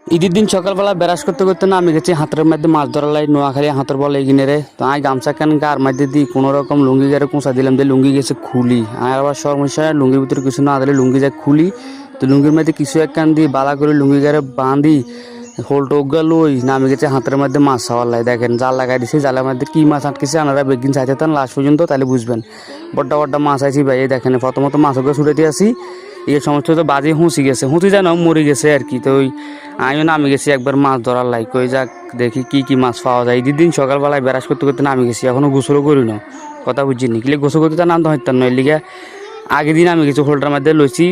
ঈদের দিন সকালবেলা ব্রাশ করতে করতে না আমি গেছি হাতের মধ্যে মাছ ধরা লাই নোয়াখালী হাতের বল এগিনে রে তো আমি গামছা কেন গার মধ্যে দিই কোনো রকম লুঙ্গি গারে কুঁচা দিলাম দিয়ে লুঙ্গি গেছে খুলি আমি আবার সমস্যা লুঙ্গির ভিতরে কিছু না দিলে লুঙ্গি যায় খুলি তো লুঙ্গির মধ্যে কিছু এক কান দিই বালা করে লুঙ্গি গারে বাঁধি হোল টোকা লই নামে গেছে হাতের মধ্যে মাছ খাওয়ার লাই দেখেন জাল লাগাই দিছি জালের মধ্যে কি মাছ আটকেছে আনারা বেগিন চাইতে তান লাস্ট পর্যন্ত তাহলে বুঝবেন বড্ডা বড্ডা মাছ আইছি ভাই এই দেখেন প্রথমত মাছকে ছুটে দিয়ে আসি এই সমস্ত তো বাজে হুঁচি গেছে হুঁচি যেন মরে গেছে আর কি তো ওই আমিও নামে গেছি একবার মাছ ধরার লাইক ওই যাক দেখি কি মাছ পাওয়া যায় ঈদের দিন সকালবেলায় ব্রাশ করতে করতে নামে গেছি এখনও গোসলও করি না কথা বুঝিনি কিলে গোসল করতে নাম তো হইতাম নয় লিগে আগের দিন আমি গেছি হোল্ডার মধ্যে লইছি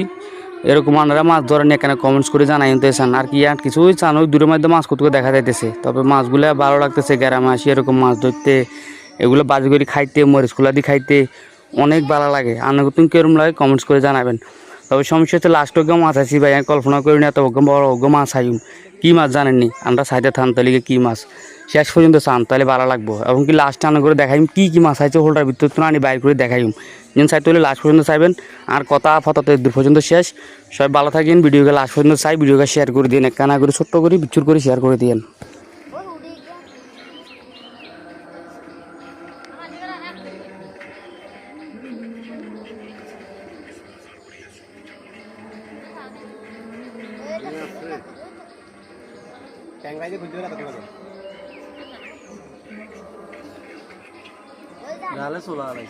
এরকম আনারা মাছ ধরেন এখানে কমেন্টস করে জানাই চান আর কি আর কিছুই চান ওই দূরের মধ্যে মাছ কত দেখা যাইতেছে তবে মাছগুলো ভালো লাগতেছে গ্রামে আসি এরকম মাছ ধরতে এগুলো বাজি করে খাইতে মরিচগুলা দিয়ে খাইতে অনেক ভালো লাগে আনা তুমি কেরম লাগে কমেন্টস করে জানাবেন তবে সমস্যা হচ্ছে লাস্ট অজ্ঞ মাছ আছি ভাই আমি কল্পনা করি না এত অজ্ঞ বড় অজ্ঞ মাছ আইম কী মাছ জানেননি আমরা সাইডে থান তাহলে কী মাছ শেষ পর্যন্ত চান তাহলে ভালো লাগবো এবং কি লাস্ট আনা করে দেখাইম কী মাছ আছে হোল্ডার ভিতর তো আনি বাইর করে দেখাইম যেন সাইড হলে লাস্ট পর্যন্ত চাইবেন আর কথা ফটো দূর পর্যন্ত শেষ সবাই ভালো থাকেন ভিডিওকে লাস্ট পর্যন্ত চাই ভিডিওকে শেয়ার করে দিন একখানা করে ছোট্ট করে বিচ্ছুর করে শেয়ার করে দিন নালে সোলা নাই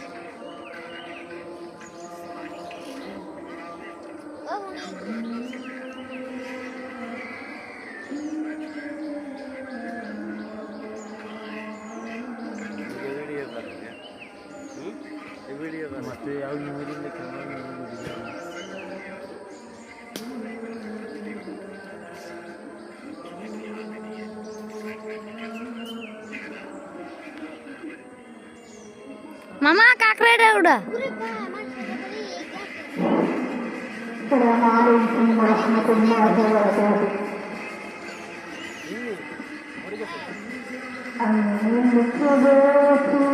वीडियो कर मत आओ मेरी लिखना मामा काकरेडा उड़ा Assalamualaikum warahmatullahi wabarakatuh. Amin.